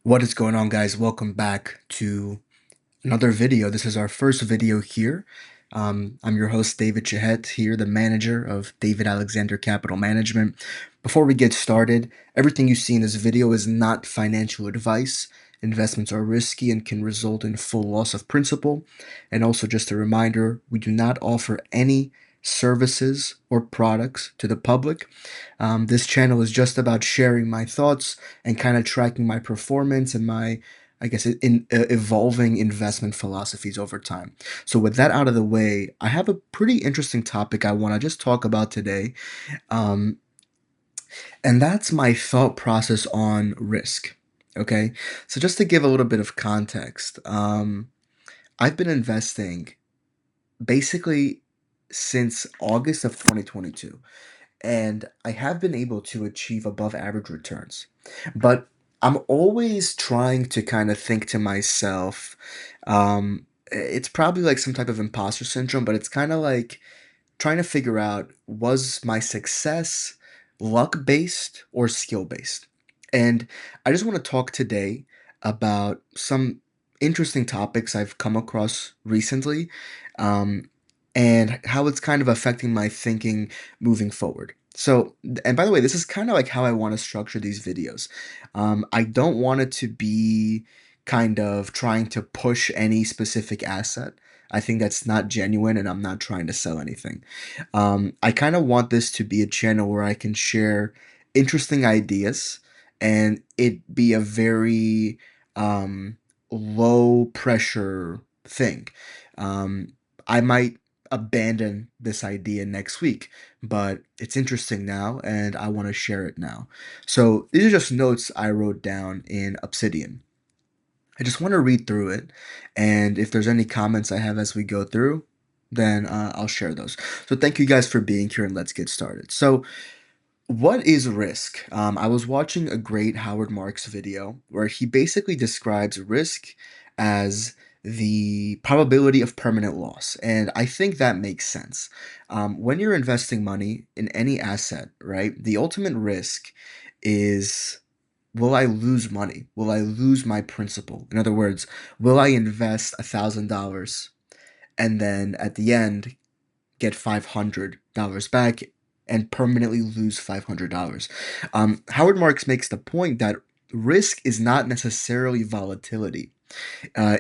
What is going on, guys? Welcome back to another video. This is our first video here. I'm your host, David Chahet, here, the manager of David Alexander Capital Management. Before we get started, everything you see in this video is not financial advice. Investments are risky and can result in full loss of principal. And also, just a reminder, we do not offer any services or products to the public. This channel is just about sharing my thoughts and kind of tracking my performance and my, I guess, evolving investment philosophies over time. So, with that out of the way, I have a pretty interesting topic I want to just talk about today. Um, and that's my thought process on risk. Okay. So, just to give a little bit of context, I've been investing basically since August of 2022, and I have been able to achieve above average returns. But I'm always trying to kind of think to myself, it's probably like some type of imposter syndrome, but it's kind of like trying to figure out, was my success luck based or skill based? And I just want to talk today about some interesting topics I've come across recently, um, and how it's kind of affecting my thinking moving forward. So, and by the way, this is kind of like how I want to structure these videos. I don't want it to be kind of trying to push any specific asset. I think that's not genuine, and I'm not trying to sell anything. I kind of want this to be a channel where I can share interesting ideas and it be a very um, low pressure thing. Um, I might abandon this idea next week, but it's interesting now and I want to share it now. So these are just notes I wrote down in Obsidian. I just want to read through it, and if there's any comments I have as we go through, then I'll share those. So thank you guys for being here, and let's get started. So, what is risk? I was watching a great Howard Marks video where he basically describes risk as the probability of permanent loss, and I think that makes sense. When you're investing money in any asset, right, the ultimate risk is, will I lose money? Will I lose my principal? In other words, will I invest $1,000 and then at the end get $500 back and permanently lose $500? Howard Marks makes the point that risk is not necessarily volatility,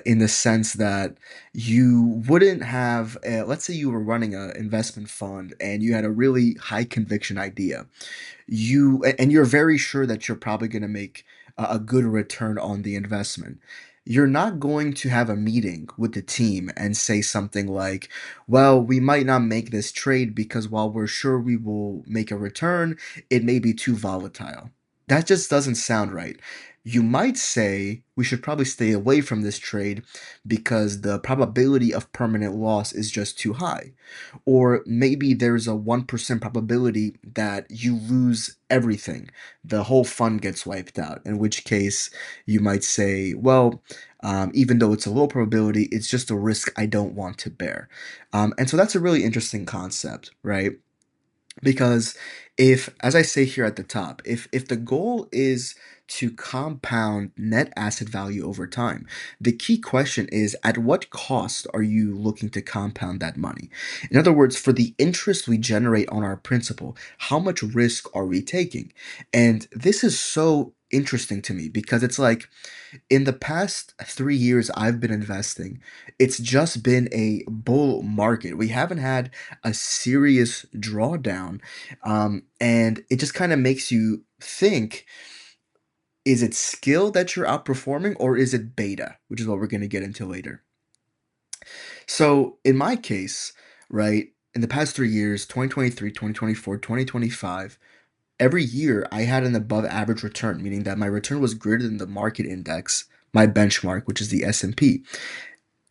in the sense that you wouldn't have, let's say you were running an investment fund and you had a really high conviction idea, and you're very sure that you're probably going to make a good return on the investment. You're not going to have a meeting with the team and say something like, well, we might not make this trade because while we're sure we will make a return, it may be too volatile. That just doesn't sound right. You might say we should probably stay away from this trade because the probability of permanent loss is just too high. Or maybe there's a 1% probability that you lose everything. The whole fund gets wiped out, in which case you might say, well, even though it's a low probability, it's just a risk I don't want to bear. And so that's a really interesting concept, right? Because if, as I say here at the top, if the goal is to compound net asset value over time, the key question is, at what cost are you looking to compound that money? In other words, for the interest we generate on our principal, how much risk are we taking? And this is so interesting to me because it's like, in the past 3 years I've been investing, it's just been a bull market. We haven't had a serious drawdown. And it just kind of makes you think, is it skill that you're outperforming or is it beta, which is what we're going to get into later. So in my case, right, in the past 3 years, 2023, 2024, 2025, every year I had an above average return, meaning that my return was greater than the market index, my benchmark, which is the S&P.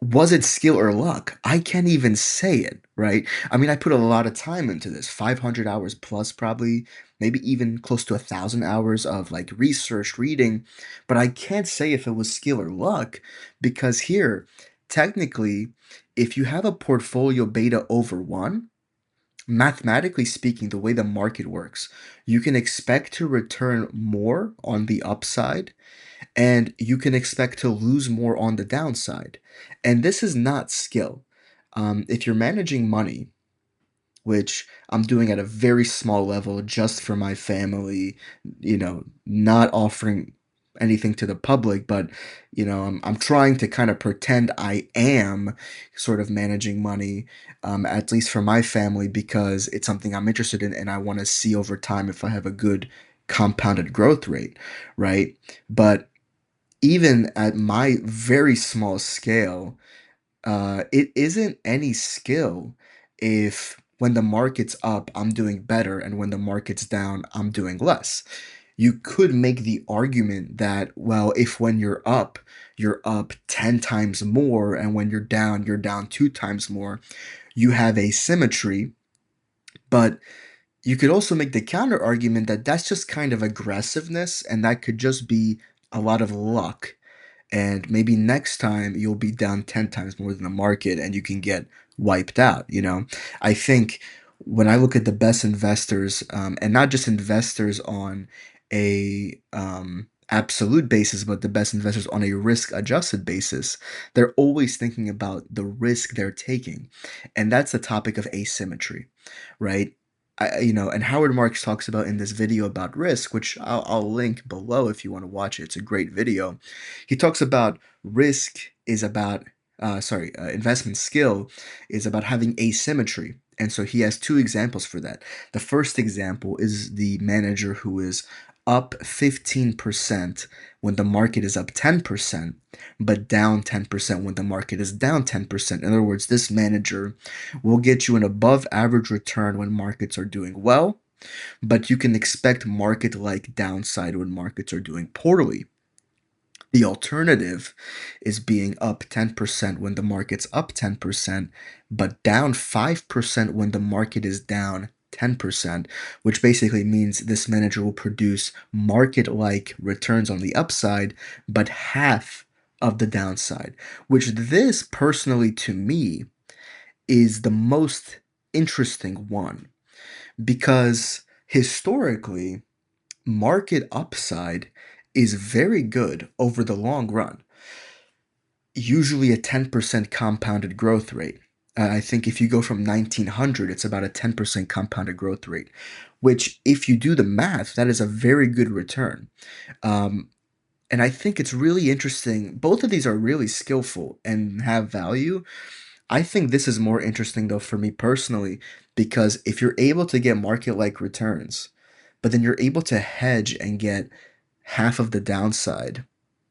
Was it skill or luck? I can't even say it, right? I mean, I put a lot of time into this, 500 hours plus, probably, maybe even close to 1,000 hours of like research, reading, but I can't say if it was skill or luck because here, technically, if you have a portfolio beta over one, mathematically speaking, the way the market works, you can expect to return more on the upside and you can expect to lose more on the downside. And this is not skill. If you're managing money, which I'm doing at a very small level just for my family, not offering anything to the public, but I'm trying to kind of pretend I am sort of managing money, at least for my family, because it's something I'm interested in and I want to see over time if I have a good compounded growth rate, right? But even at my very small scale, it isn't any skill if when the market's up, I'm doing better, and when the market's down, I'm doing less. You could make the argument that, well, if when you're up 10 times more, and when you're down 2 times more, you have asymmetry. But you could also make the counter argument that that's just kind of aggressiveness, and that could just be a lot of luck, and maybe next time you'll be down 10 times more than the market and you can get wiped out. I think when I look at the best investors, and not just investors on a absolute basis, but the best investors on a risk adjusted basis, they're always thinking about the risk they're taking. And that's the topic of asymmetry, right? And Howard Marks talks about in this video about risk, which I'll link below if you want to watch it. It's a great video. He talks about risk is about, investment skill is about having asymmetry. And so he has two examples for that. The first example is the manager who is up 15% when the market is up 10%, but down 10% when the market is down 10%. In other words, this manager will get you an above average return when markets are doing well, but you can expect market like downside when markets are doing poorly. The alternative is being up 10% when the market's up 10%, but down 5% when the market is down 10%, which basically means this manager will produce market like returns on the upside, but half of the downside, which this personally to me is the most interesting one because historically, market upside is very good over the long run, usually a 10% compounded growth rate. I think if you go from 1900, it's about a 10% compounded growth rate, which, if you do the math, that is a very good return. Um, and I think it's really interesting. Both of these are really skillful and have value. I think this is more interesting, though, for me personally, because if you're able to get market like returns, but then you're able to hedge and get half of the downside,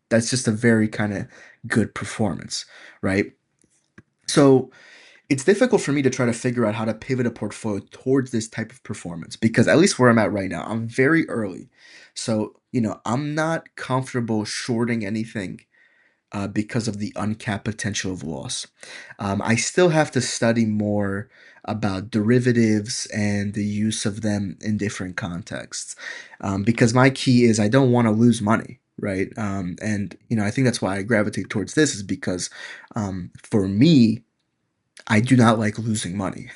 that's just a very kind of good performance, right? So it's difficult for me to try to figure out how to pivot a portfolio towards this type of performance because, at least where I'm at right now, I'm very early. So, I'm not comfortable shorting anything because of the uncapped potential of loss. I still have to study more about derivatives and the use of them in different contexts, because my key is I don't want to lose money. Right. And, I think that's why I gravitate towards this is because for me, I do not like losing money,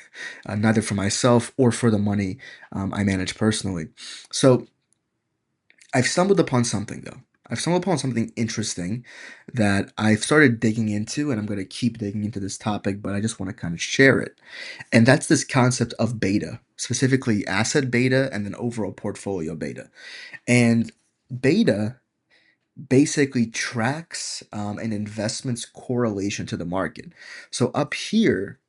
neither for myself or for the money I manage personally. So I've stumbled upon something though. I've stumbled upon something interesting that I've started digging into, and I'm going to keep digging into this topic, but I just want to kind of share it. And that's this concept of beta, specifically asset beta and then overall portfolio beta. And beta basically tracks an investment's correlation to the market. So up here,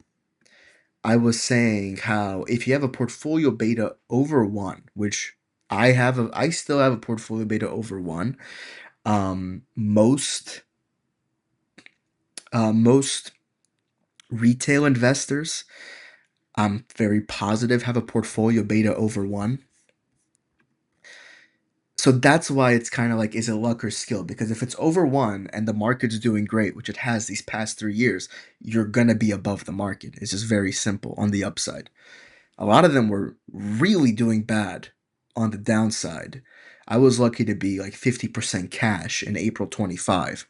I was saying how if you have a portfolio beta over one, which I still have a portfolio beta over one. Most retail investors, I'm very positive, have a portfolio beta over one. So that's why it's kind of like, is it luck or skill? Because if it's over one and the market's doing great, which it has these past 3 years, you're gonna be above the market. It's just very simple on the upside. A lot of them were really doing bad on the downside. I was lucky to be like 50% cash in April 25,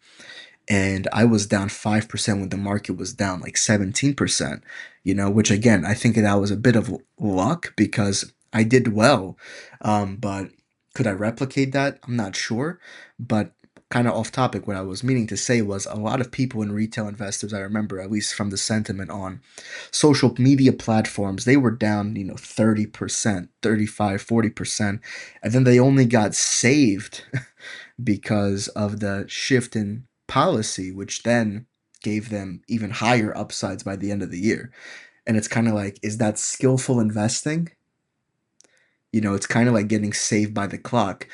and I was down 5% when the market was down like 17%, which again, I think that was a bit of luck because I did well. But could I replicate that? I'm not sure. But kind of off topic, what I was meaning to say was a lot of people and retail investors, I remember, at least from the sentiment on social media platforms, they were down, 30%, 35, 40%. And then they only got saved because of the shift in policy, which then gave them even higher upsides by the end of the year. And it's kind of like, is that skillful investing? It's kind of like getting saved by the clock.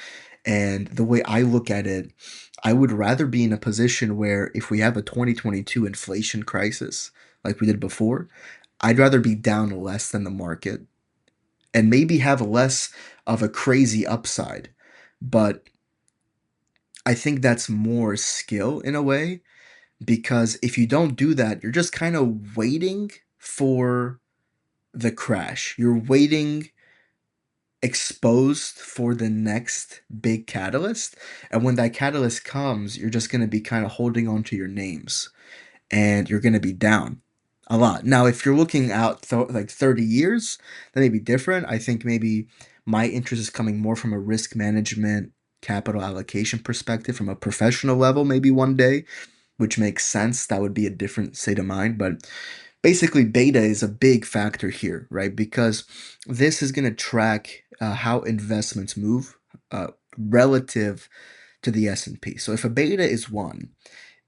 And the way I look at it, I would rather be in a position where if we have a 2022 inflation crisis like we did before, I'd rather be down less than the market and maybe have less of a crazy upside. But I think that's more skill in a way, because if you don't do that, you're just kind of waiting for the crash. You're waiting exposed for the next big catalyst. And when that catalyst comes, you're just going to be kind of holding on to your names and you're going to be down a lot. Now, if you're looking out like 30 years, that may be different. I think maybe my interest is coming more from a risk management, capital allocation perspective, from a professional level, maybe one day, which makes sense. That would be a different state of mind. But basically, beta is a big factor here, right? Because this is going to track how investments move relative to the S&P. So if a beta is 1,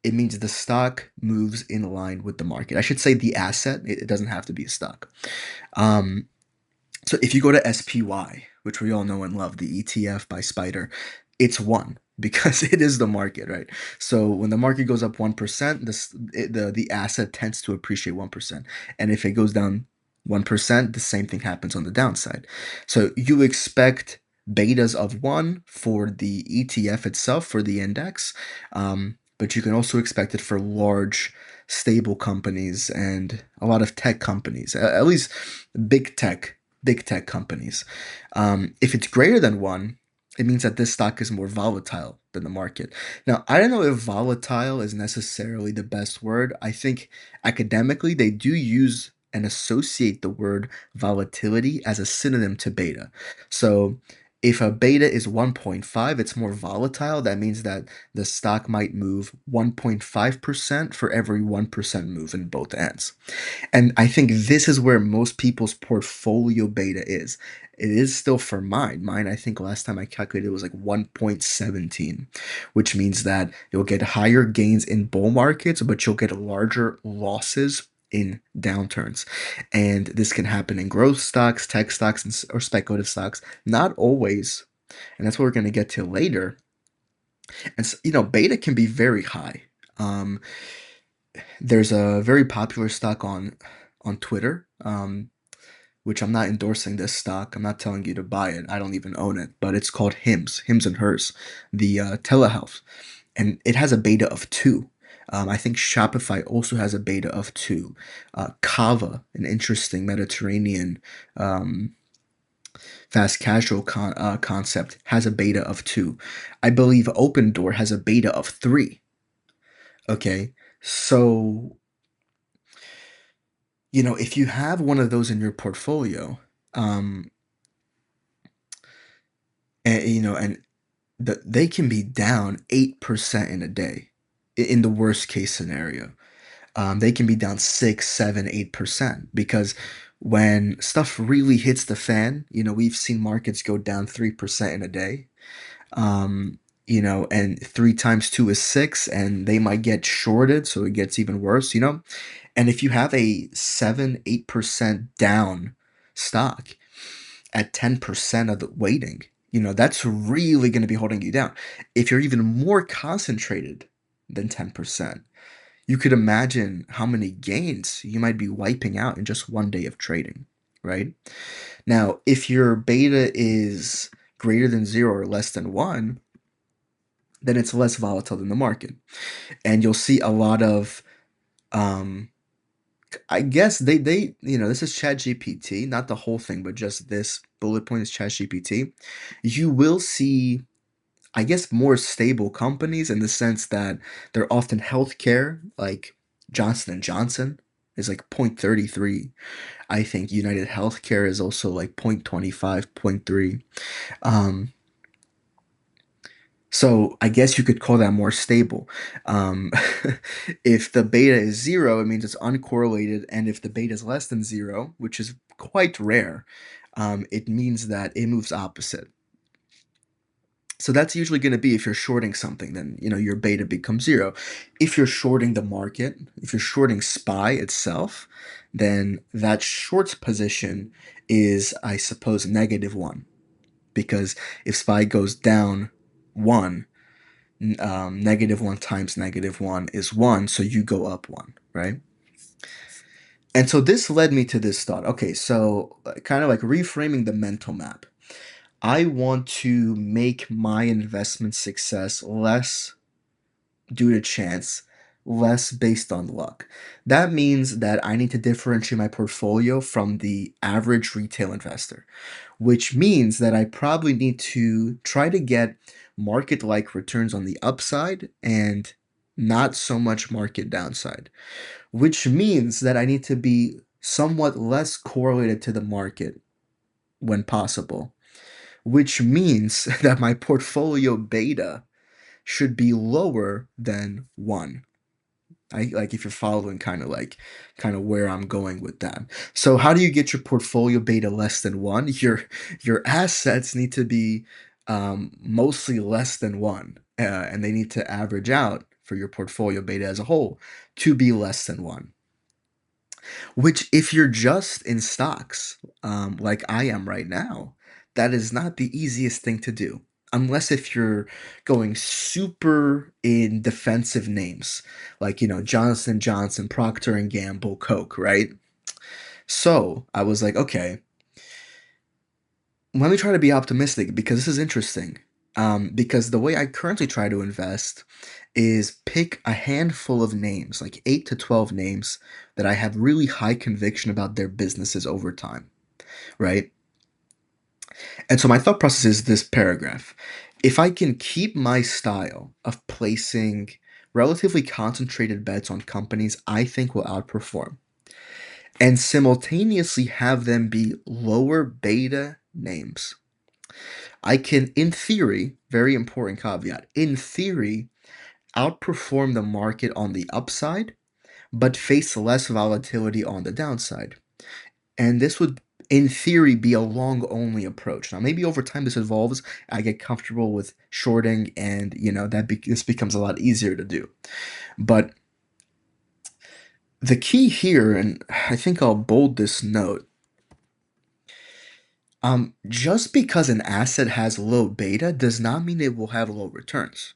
it means the stock moves in line with the market. I should say the asset. It doesn't have to be a stock. Um, so if you go to SPY, which we all know and love, the ETF by Spider, it's 1 because it is the market, right? So when the market goes up 1%, the asset tends to appreciate 1%. And if it goes down 1%, the same thing happens on the downside. So you expect betas of 1 for the ETF itself, for the index, but you can also expect it for large, stable companies and a lot of tech companies, at least big tech big tech companies. If it's greater than 1, it means that this stock is more volatile than the market. Now, I don't know if volatile is necessarily the best word. I think academically they do use and associate the word volatility as a synonym to beta. So if a beta is 1.5, it's more volatile. That means that the stock might move 1.5% for every 1% move in both ends. And I think this is where most people's portfolio beta is. It is still for mine. Mine, I think last time I calculated, it was like 1.17, which means that you'll get higher gains in bull markets, but you'll get larger losses in downturns. And this can happen in growth stocks, tech stocks, or speculative stocks. Not always. And that's what we're going to get to later. And, beta can be very high. Um, there's a very popular stock on Twitter, which I'm not endorsing this stock. I'm not telling you to buy it. I don't even own it, but it's called Hims and Hers, the telehealth, and it has a beta of 2. I think Shopify also has a beta of 2. Kava, an interesting Mediterranean fast casual concept, has a beta of 2. I believe Open Door has a beta of 3. Okay, so if you have one of those in your portfolio, um, and they can be down 8% in a day, in the worst case scenario. They can be down 6, 7, 8% because when stuff really hits the fan, we've seen markets go down 3% in a day. Um, and 3 times 2 is 6, and they might get shorted, so it gets even worse. And if you have a 7, 8% down stock at 10% of the weighting, that's really going to be holding you down. If you're even more concentrated than 10%, you could imagine how many gains you might be wiping out in just one day of trading, right? Now, if your beta is greater than 0 or less than 1, then it's less volatile than the market. And you'll see a lot of um, I guess this is ChatGPT, not the whole thing, but just this bullet point is ChatGPT. You will see, I guess, more stable companies in the sense that they're often healthcare, like Johnson and Johnson is like 0.33. I think United Healthcare is also like 0.25, 0.3. Um, So I guess you could call that more stable. Um, if the beta is zero, it means it's uncorrelated, and if the beta is less than zero, which is quite rare, it means that it moves opposite. So that's usually going to be if you're shorting something, then your beta becomes zero. If you're shorting the market, if you're shorting SPY itself, then that short position is, I suppose, -1, because if SPY goes down 1, -1 times -1 is 1, so you go up 1, right? And so this led me to this thought. Okay, so kind of like reframing the mental map. I want to make my investment success less due to chance, less based on luck. That means that I need to differentiate my portfolio from the average retail investor, which means that I probably need to try to get market like returns on the upside and not so much market downside, which means that I need to be somewhat less correlated to the market when possible, which means that my portfolio beta should be lower than 1. I like if you're following kind of where I'm going with that. So how do you get your portfolio beta less than 1? Your assets need to be mostly less than 1, and they need to average out for your portfolio beta as a whole to be less than 1. Which, if you're just in stocks, like I am right now, that is not the easiest thing to do. Unless if you're going super in defensive names, like Johnson Johnson, Procter and Gamble, Coke, right? So I was like, okay, let me try to be optimistic because this is interesting. Because the way I currently try to invest is pick a handful of names, like 8 to 12 names that I have really high conviction about their businesses over time, right? And so my thought process is this paragraph. If I can keep my style of placing relatively concentrated bets on companies I think will outperform, and simultaneously have them be lower beta names, I can, in theory, very important caveat, in theory, outperform the market on the upside, but face less volatility on the downside. And this would, in theory, be a long only approach. Now, maybe over time this evolves. I get comfortable with shorting, and this becomes a lot easier to do. But the key here, and I think I'll bold this note, just because an asset has low beta does not mean it will have low returns.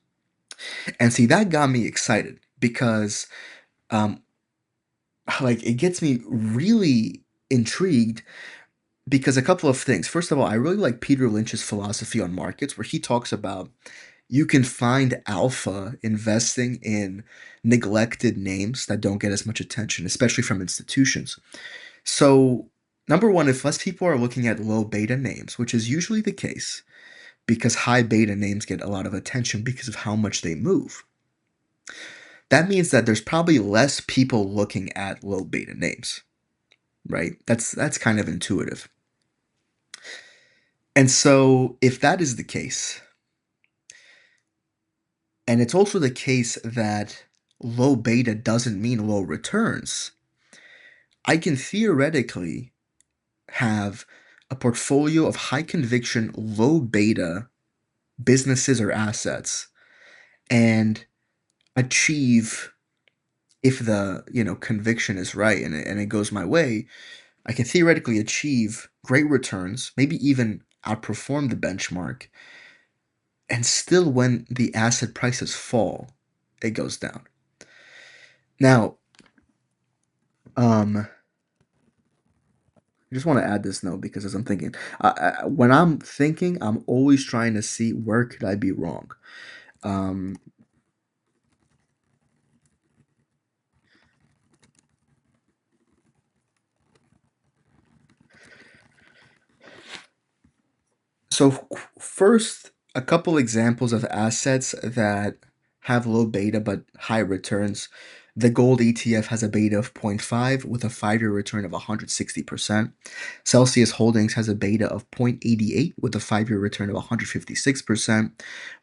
And see, that got me excited because um, like it gets me really intrigued because a couple of things. First of all, I really like Peter Lynch's philosophy on markets, where he talks about you can find alpha investing in neglected names that don't get as much attention, especially from institutions. So, number one, if less people are looking at low beta names, which is usually the case, because high beta names get a lot of attention because of how much they move, that means that there's probably less people looking at low beta names, right? That's kind of intuitive. And so if that is the case, and it's also the case that low beta doesn't mean low returns, I can theoretically have a portfolio of high conviction, low beta businesses or assets and achieve, if the conviction is right and it goes my way, I can theoretically achieve great returns, maybe even outperform the benchmark, and still when the asset prices fall, it goes down. Now, I just want to add this note because as I'm thinking, when I'm thinking, I'm always trying to see where could I be wrong. Um, so first, a couple examples of assets that have low beta but high returns. The gold ETF has a beta of zero point 0.5 with a 5-year return of 160%. Celsius Holdings has a beta of 0.88 with a 5-year return of 156%.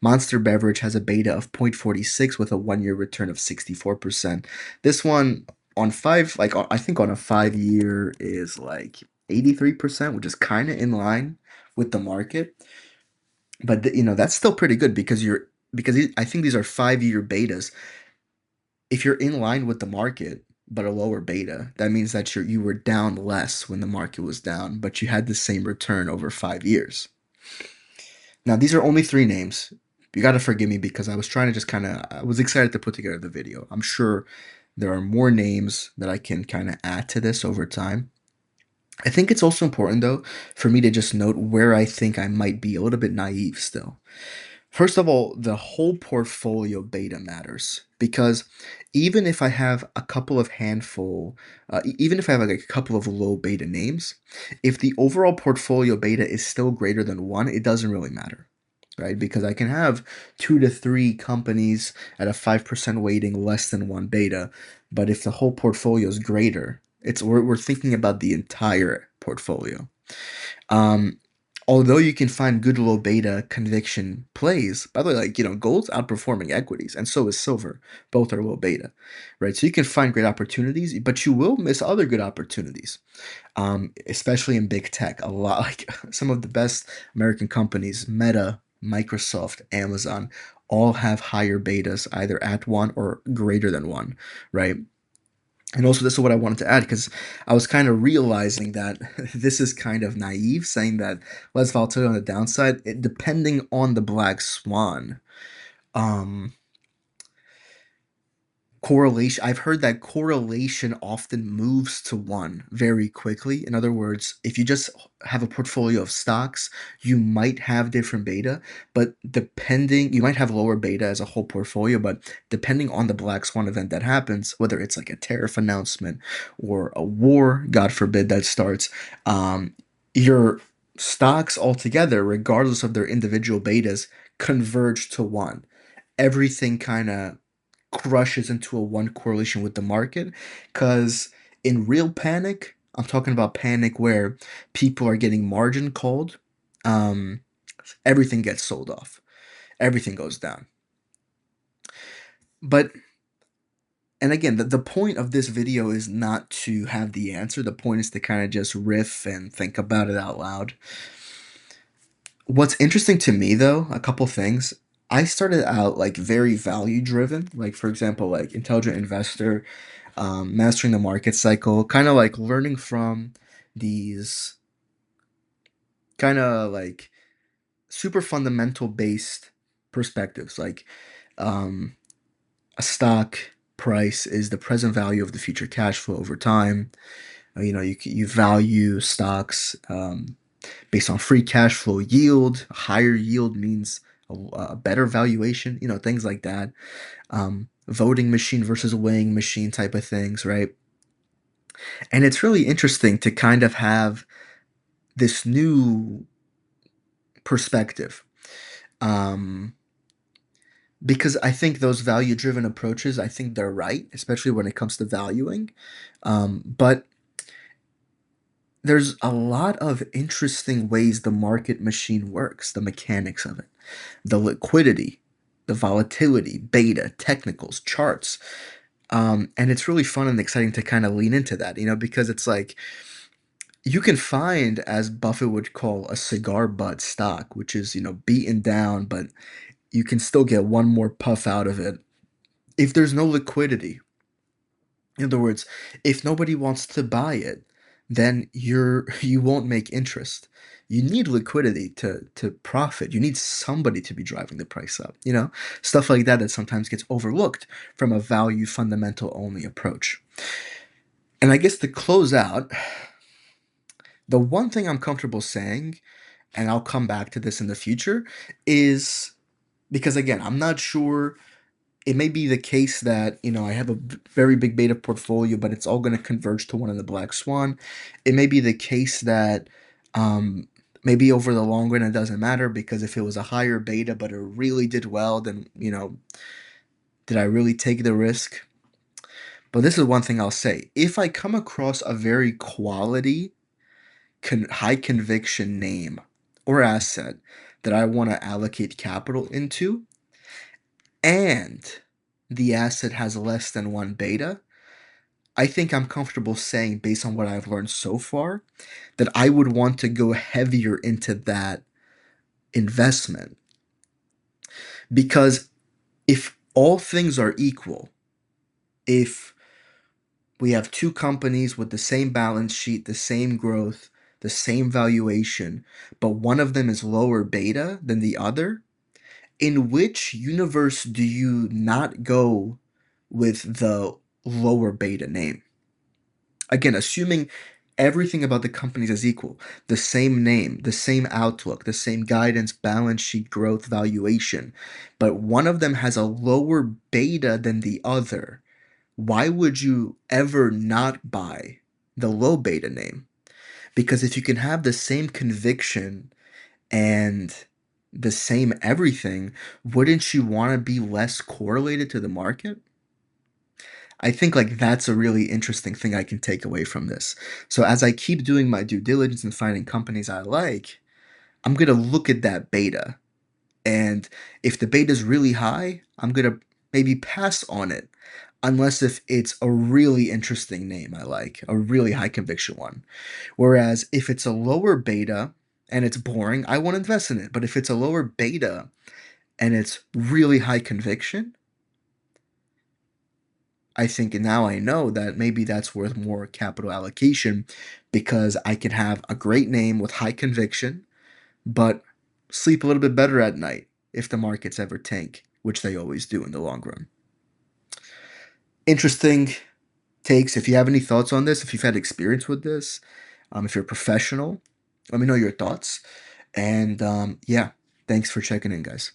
Monster Beverage has a beta of 0.46 with a 1-year return of 64%. This one on five, like I think on a 5-year is like 83%, which is kind of in line with the market. But that's still pretty good because I think these are 5-year betas. If you're in line with the market but a lower beta, that means that you were down less when the market was down, but you had the same return over 5 years. Now these are only three names. You got to forgive me because I was trying to just I was excited to put together the video. I'm sure there are more names that I can kind of add to this over time. I think it's also important though for me to just note where I think I might be a little bit naive still. First of all, the whole portfolio beta matters because even if I have a couple of even if I have like a couple of low beta names, if the overall portfolio beta is still greater than one, it doesn't really matter, right? Because I can have 2 to 3 companies at a 5% weighting less than one beta, but if the whole portfolio is greater, we're thinking about the entire portfolio. Um, Although you can find good low beta conviction plays, by the way, gold's outperforming equities, and so is silver. Both are low beta, right? So you can find great opportunities, but you will miss other good opportunities, especially in big tech. A lot, like some of the best American companies, Meta, Microsoft, Amazon, all have higher betas, either at one or greater than one, right? And also, this is what I wanted to add because I was kind of realizing that this is kind of naive saying that less volatility on the downside, depending on the black swan. Um, Correlation, I've heard that correlation often moves to one very quickly. In other words, if you just have a portfolio of stocks, you might have different beta, but you might have lower beta as a whole portfolio, but depending on the black swan event that happens, whether it's like a tariff announcement or a war, God forbid, that starts, your stocks altogether, regardless of their individual betas, converge to one. Everything kind of crushes into a one correlation with the market, because in real panic, I'm talking about panic where people are getting margin called, um, everything gets sold off, everything goes down. But and again, the point of this video is not to have the answer. The point is to kind of just riff and think about it out loud. What's interesting to me though, a couple things. I started out like very value driven, like for example, like intelligent investor, mastering the market cycle, kind of like learning from these kind of like super fundamental based perspectives. Like um, a stock price is the present value of the future cash flow over time. You value stocks based on free cash flow yield. Higher yield means a better valuation. Things like that. Voting machine versus weighing machine type of things, right? And it's really interesting to kind of have this new perspective. Um, because I think those value driven approaches, I think they're right, especially when it comes to valuing. But there's a lot of interesting ways the market machine works, the mechanics of it, the liquidity, the volatility, beta, technicals, charts. And it's really fun and exciting to kind of lean into that, because it's like you can find, as Buffett would call, a cigar butt stock, which is, beaten down, but you can still get one more puff out of it. If there's no liquidity, in other words, if nobody wants to buy it, then you won't make interest. You need liquidity to profit. You need somebody to be driving the price up, stuff like that sometimes gets overlooked from a value fundamental only approach. And I guess to close out, the one thing I'm comfortable saying, and I'll come back to this in the future, is because again, I'm not sure. It may be the case that, I have a very big beta portfolio, but it's all going to converge to one in the black swan. It may be the case that maybe over the long run it doesn't matter, because if it was a higher beta but it really did well, then, did I really take the risk? But this is one thing I'll say. If I come across a very quality, high conviction name or asset that I want to allocate capital into, and the asset has less than one beta, I think I'm comfortable saying, based on what I've learned so far, that I would want to go heavier into that investment. Because if all things are equal, if we have two companies with the same balance sheet, the same growth, the same valuation, but one of them is lower beta than the other, in which universe do you not go with the lower beta name? Again, assuming everything about the companies is equal, the same name, the same outlook, the same guidance, balance sheet, growth, valuation, but one of them has a lower beta than the other, why would you ever not buy the low beta name? Because if you can have the same conviction and the same everything, wouldn't you want to be less correlated to the market? I think like that's a really interesting thing I can take away from this. So as I keep doing my due diligence and finding companies I like, I'm going to look at that beta. And if the beta is really high, I'm going to maybe pass on it. Unless if it's a really interesting name I like, a really high conviction one. Whereas if it's a lower beta and it's boring, I won't invest in it. But if it's a lower beta and it's really high conviction, I think now I know that maybe that's worth more capital allocation because I can have a great name with high conviction, but sleep a little bit better at night if the markets ever tank, which they always do in the long run. Interesting takes. If you have any thoughts on this, if you've had experience with this, if you're a professional, let me know your thoughts. And yeah, thanks for checking in, guys.